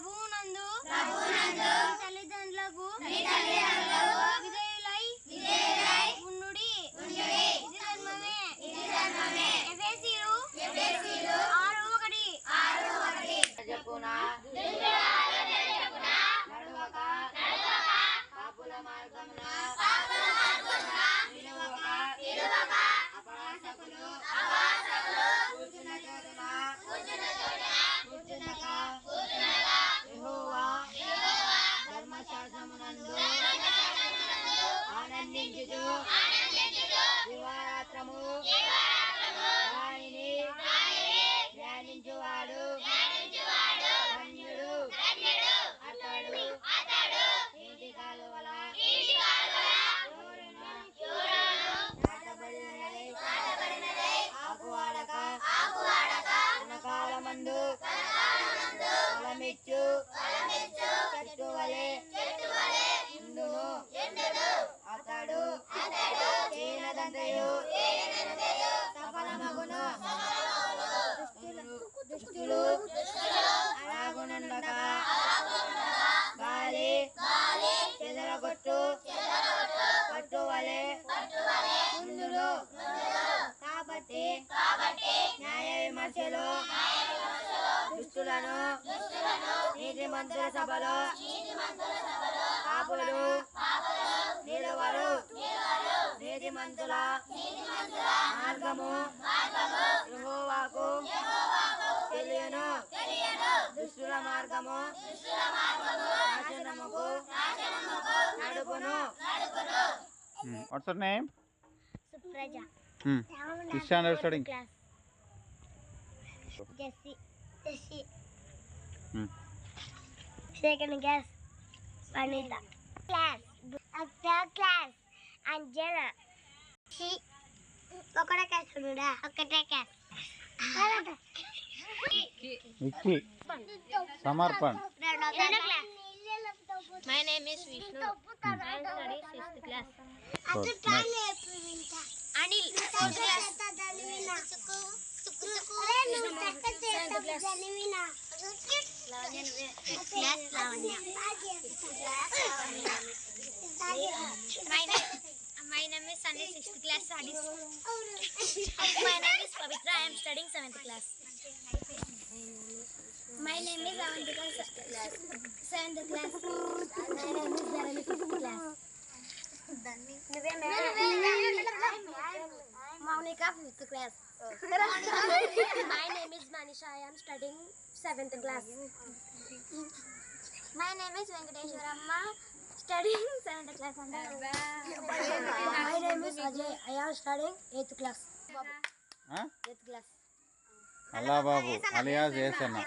ప్రభువునందు తల్లిదండ్రులకు విధేయులై ఉండుడి. ఇది ధర్మమే. ఎఫెసీయులు 6:1 చెప్పున నడువక పాపుల మార్గమున నిలువక అపహాసకులు కూర్చున్న చోటున కూర్చునక యెహోవా ధర్మశాస్త్రమునందు ఆనందించుచు దివారాత్రము దానిని ధ్యానించువాడు ధన్యుడు అతడు నీటి కాలువల నాటబడినదై ఆకువాడక కాలమందు ఫలమిచ్చు చెట్టు వలె ఉండును. అతడు చేయనదంతయు సఫలమగును. దుష్టులు అలాగునుండక గాలి చెదరగొట్టు పట్టు వలె ఉండును. కాబట్టి న్యాయ విమర్శలు దుష్టులను నీతిమంతుల సభలో పాపులు నిలువరు. నీతిమంతుల మార్గము యెహోవాకు తెలియను. దుష్టుల మార్గము నాశనముకు నడుపును. What's your name? Supraja. Which standard studying? Class. Jessie. Second class. Vanita. Class. Third class. Anjana. She. ఒకటే క్లాస్ ఉండా. ఒకటే class. Vicky. Samarpan. My name is Vishnu. I study 6th class. Anil. 4th class. My name is Sunny, 6th class studies. My name is Pavitra, I am studying 7th class. My name is Avantika, 7th class. My name is Dharani, 5th class. Monica, 5th class. My name is Manisha, I am studying 7th class. My name is Venkateshwaramma, studying 7th class. My name is Ajay, I am studying 8th class. 8th class. Allah Babu alias Yesana.